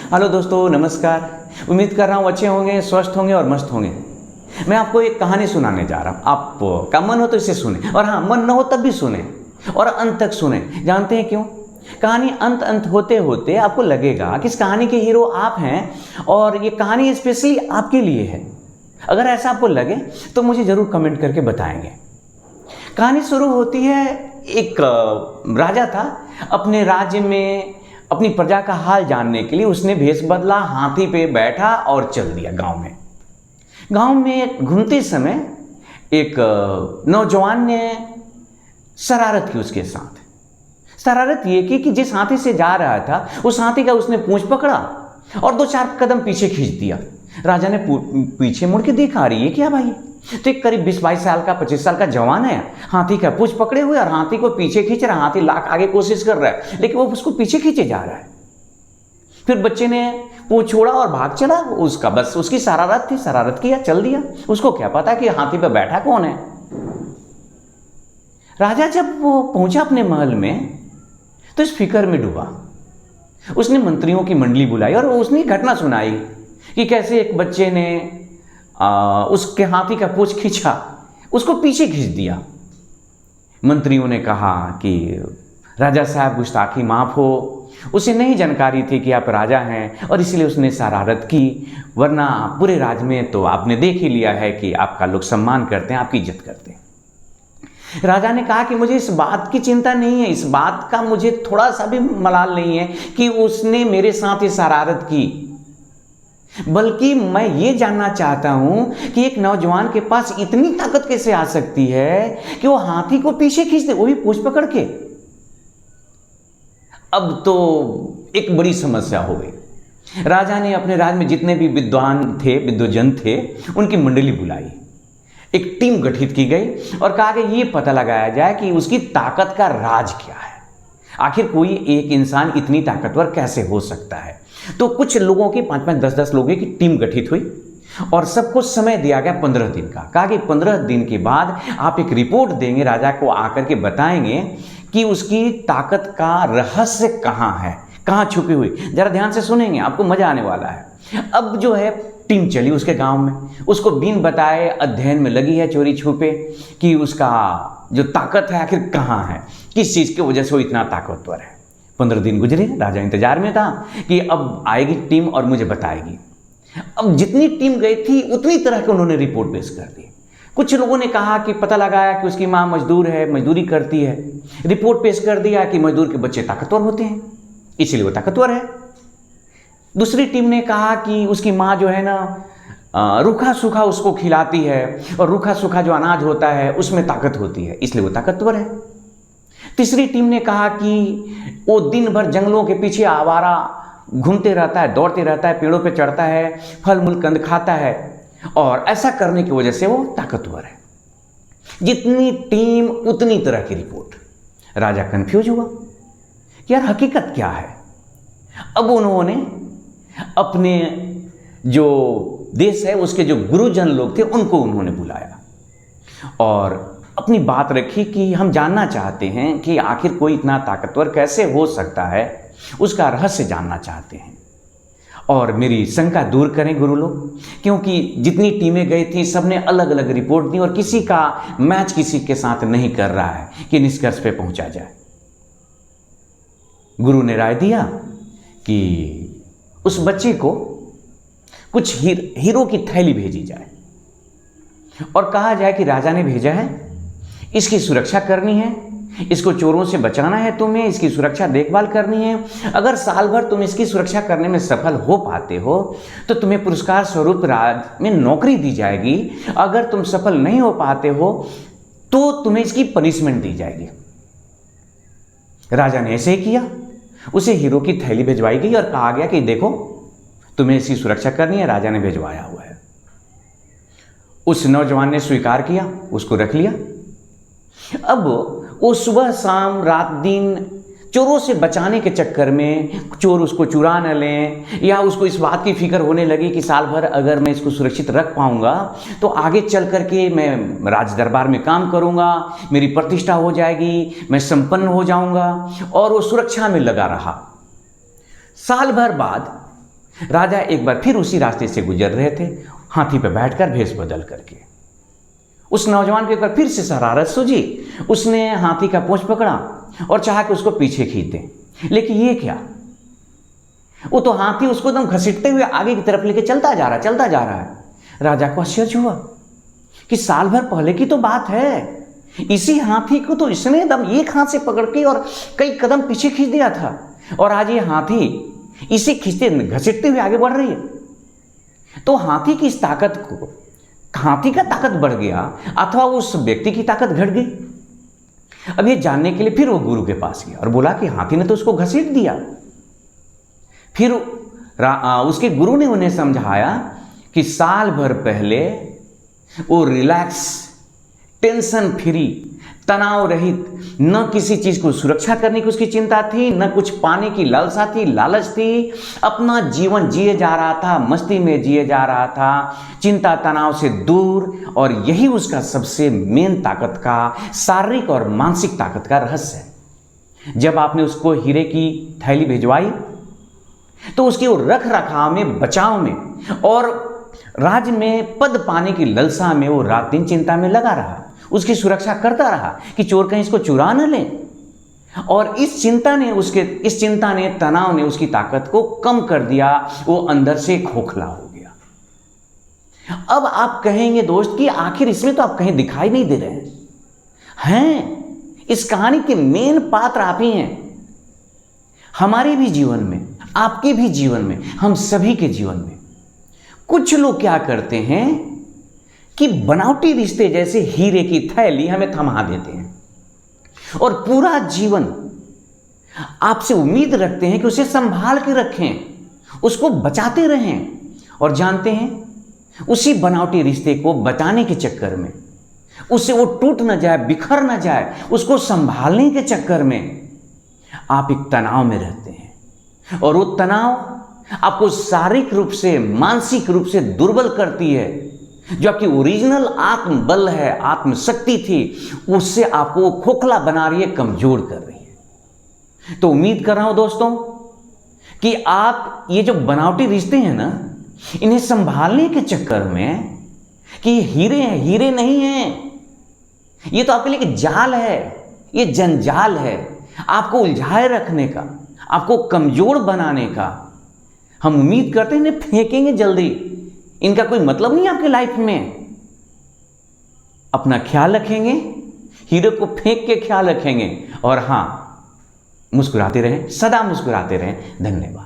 Hello दोस्तों, नमस्कार। उम्मीद कर रहा हूँ अच्छे होंगे, स्वस्थ होंगे और मस्त होंगे। मैं आपको एक कहानी सुनाने जा रहा हूँ। आपका मन हो तो इसे सुने, और हाँ, मन न हो तब भी सुने और अंत तक सुने। जानते हैं क्यों? कहानी अंत होते होते आपको लगेगा कि इस कहानी के हीरो आप हैं और ये कहानी स्पेशली आपके लिए है। अगर ऐसा आपको लगे तो मुझे ज़रूर कमेंट करके बताएंगे। कहानी शुरू होती है, एक राजा था। अपने राज्य में अपनी प्रजा का हाल जानने के लिए उसने भेष बदला, हाथी पे बैठा और चल दिया गांव में। गांव में घूमते समय एक नौजवान ने शरारत की उसके साथ। शरारत ये की कि जिस हाथी से जा रहा था उस हाथी का उसने पूंछ पकड़ा और 2-4 कदम पीछे खींच दिया। राजा ने पीछे मुड़ के देखा, अरे ये क्या भाई? तो एक करीब 20-22 साल का, 25 साल का जवान है, हाथी का पूंछ पकड़े हुए और हाथी को पीछे खींच रहा है। हाथी लाख आगे कोशिश कर रहा है लेकिन वो उसको पीछे खींचे जा रहा है। फिर बच्चे ने पूंछ छोड़ा और भाग चला। उसका बस उसकी शरारत थी, शरारत किया, चल दिया। उसको क्या पता कि हाथी पर बैठा कौन है। राजा जब वो पहुंचा अपने महल में तो इस फिक्र में डूबा। उसने मंत्रियों की मंडली बुलाई और उसने घटना सुनाई कि कैसे एक बच्चे ने उसके हाथी का पूंछ खींचा, उसको पीछे खींच दिया। मंत्रियों ने कहा कि राजा साहब, गुस्ताखी माफ हो, उसे नहीं जानकारी थी कि आप राजा हैं और इसलिए उसने शरारत की, वरना पूरे राज्य में तो आपने देख ही लिया है कि आपका लोग सम्मान करते हैं, आपकी इज्जत करते हैं। राजा ने कहा कि मुझे इस बात की चिंता नहीं है, इस बात का मुझे थोड़ा सा भी मलाल नहीं है कि उसने मेरे साथ ये शरारत की, बल्कि मैं ये जानना चाहता हूं कि एक नौजवान के पास इतनी ताकत कैसे आ सकती है कि वो हाथी को पीछे खींच दे, वो भी पूंछ पकड़ के। अब तो एक बड़ी समस्या हो गई। राजा ने अपने राज्य में जितने भी विद्वजन थे, उनकी मंडली बुलाई। एक टीम गठित की गई और कहा कि ये पता लगाया जाए कि उसकी ताकत का राज क्या है। आखिर कोई एक इंसान इतनी ताकतवर कैसे हो सकता है? तो कुछ लोगों की 5-5, 10-10 लोगों की टीम गठित हुई और सबको समय दिया गया 15 दिन का। कहा कि 15 दिन के बाद आप एक रिपोर्ट देंगे, राजा को आकर के बताएंगे कि उसकी ताकत का रहस्य कहाँ है, कहाँ छुपी हुई। जरा ध्यान से सुनेंगे, आपको मजा आने वाला है। अब जो है टीम चली उसके गांव में, उसको बिन बताए अध्ययन में लगी है, चोरी छुपे, कि उसका जो ताकत है आखिर कहाँ है, किस चीज़ की वजह से वो इतना ताकतवर है। 15 दिन गुजरे, राजा इंतजार में था कि अब आएगी टीम और मुझे बताएगी। अब जितनी टीम गई थी उतनी तरह के उन्होंने रिपोर्ट पेश कर दी। कुछ लोगों ने कहा कि पता लगाया कि उसकी माँ मजदूर है, मजदूरी करती है। रिपोर्ट पेश कर दिया कि मजदूर के बच्चे ताकतवर होते हैं, इसलिए वो ताकतवर है। दूसरी टीम ने कहा कि उसकी माँ जो है ना, रूखा सूखा उसको खिलाती है और रूखा सूखा जो अनाज होता है उसमें ताकत होती है, इसलिए वो ताकतवर है। तीसरी टीम ने कहा कि वो दिन भर जंगलों के पीछे आवारा घूमते रहता है, दौड़ते रहता है, पेड़ों पे चढ़ता है, फल मूल कंद खाता है और ऐसा करने की वजह से वो ताकतवर है। जितनी टीम उतनी तरह की रिपोर्ट। राजा कंफ्यूज हुआ कि यार हकीकत क्या है। अब उन्होंने अपने जो देश है उसके जो गुरुजन लोग थे उनको उन्होंने बुलाया और अपनी बात रखी कि हम जानना चाहते हैं कि आखिर कोई इतना ताकतवर कैसे हो सकता है, उसका रहस्य जानना चाहते हैं और मेरी शंका दूर करें गुरु लोग। क्योंकि जितनी टीमें गई थी सबने अलग अलग रिपोर्ट दी और किसी का मैच किसी के साथ नहीं कर रहा है कि निष्कर्ष पे पहुंचा जाए। गुरु ने राय दिया कि उस बच्चे को कुछ हीरो की थैली भेजी जाए और कहा जाए कि राजा ने भेजा है, इसकी सुरक्षा करनी है, इसको चोरों से बचाना है, तुम्हें इसकी सुरक्षा देखभाल करनी है। अगर साल भर तुम इसकी सुरक्षा करने में सफल हो पाते हो तो तुम्हें पुरस्कार स्वरूप राज्य में नौकरी दी जाएगी। अगर तुम सफल नहीं हो पाते हो तो तुम्हें इसकी पनिशमेंट दी जाएगी। राजा ने ऐसे ही किया। उसे हीरो की थैली भिजवाई गई और कहा गया कि देखो तुम्हें इसकी सुरक्षा करनी है, राजा ने भिजवाया हुआ है। उस नौजवान ने स्वीकार किया, उसको रख लिया। अब वो सुबह शाम रात दिन चोरों से बचाने के चक्कर में चोर उसको चुरा न लें, या उसको इस बात की फिक्र होने लगी कि साल भर अगर मैं इसको सुरक्षित रख पाऊंगा तो आगे चल करके मैं राज दरबार में काम करूंगा, मेरी प्रतिष्ठा हो जाएगी, मैं संपन्न हो जाऊंगा, और वो सुरक्षा में लगा रहा। साल भर बाद राजा एक बार फिर उसी रास्ते से गुजर रहे थे, हाथी पर बैठकर भेष बदल करके। उस नौजवान को एक बार फिर से शरारत सूझी। उसने हाथी का पूंछ पकड़ा और चाहा कि उसको पीछे खींच दे, लेकिन ये क्या, वो तो हाथी उसको एकदम घसीटते हुए आगे की तरफ लेके चलता जा रहा है। राजा को आश्चर्य हुआ कि साल भर पहले की तो बात है, इसी हाथी को तो इसने एकदम एक हाथ से पकड़ के और कई कदम पीछे खींच दिया था, और आज ये हाथी इसे खींचते घसीटते हुए आगे बढ़ रही है। तो हाथी की इस ताकत को, हाथी का ताकत बढ़ गया अथवा उस व्यक्ति की ताकत घट गई। अब ये जानने के लिए फिर वो गुरु के पास गया और बोला कि हाथी ने तो उसको घसीट दिया। फिर उसके गुरु ने उन्हें समझाया कि साल भर पहले वो रिलैक्स, टेंशन फ्री, तनाव रहित, न किसी चीज को सुरक्षा करने की उसकी चिंता थी, न कुछ पाने की लालसा थी, लालच थी। अपना जीवन जिए जा रहा था, मस्ती में जिए जा रहा था, चिंता तनाव से दूर। और यही उसका सबसे मेन ताकत का, शारीरिक और मानसिक ताकत का रहस्य है। जब आपने उसको हीरे की थैली भिजवाई तो उसके वो रख रखाव में, बचाव में और राज्य में पद पाने की ललसा में वो रात दिन चिंता में लगा रहा, उसकी सुरक्षा करता रहा कि चोर कहीं इसको चुरा न ले। और इस चिंता ने, तनाव ने उसकी ताकत को कम कर दिया। वो अंदर से खोखला हो गया। अब आप कहेंगे दोस्त कि आखिर इसमें तो आप कहीं दिखाई नहीं दे रहे हैं। इस कहानी के मेन पात्र आप ही हैं। हमारे भी जीवन में, आपके भी जीवन में, हम सभी के जीवन में कुछ लोग क्या करते हैं कि बनावटी रिश्ते जैसे हीरे की थैली हमें थमा देते हैं और पूरा जीवन आपसे उम्मीद रखते हैं कि उसे संभाल के रखें, उसको बचाते रहें, और जानते हैं उसी बनावटी रिश्ते को बचाने के चक्कर में, उससे वो टूट न जाए, बिखर न जाए, उसको संभालने के चक्कर में आप एक तनाव में रहते हैं। और वो तनाव आपको शारीरिक रूप से, मानसिक रूप से दुर्बल करती है। जो आपकी ओरिजिनल आत्मबल है, आत्मशक्ति थी, उससे आपको खोखला बना रही है, कमजोर कर रही है। तो उम्मीद कर रहा हूं दोस्तों कि आप ये जो बनावटी रिश्ते हैं ना, इन्हें संभालने के चक्कर में कि ये हीरे हैं, हीरे नहीं हैं, ये तो आपके लिए एक जाल है, ये जंजाल है, आपको उलझाए रखने का, आपको कमजोर बनाने का। हम उम्मीद करते हैं इन्हें फेंकेंगे जल्दी, इनका कोई मतलब नहीं आपके लाइफ में। अपना ख्याल रखेंगे, हीरो को फेंक के ख्याल रखेंगे, और हां, मुस्कुराते रहें, सदा मुस्कुराते रहें। धन्यवाद।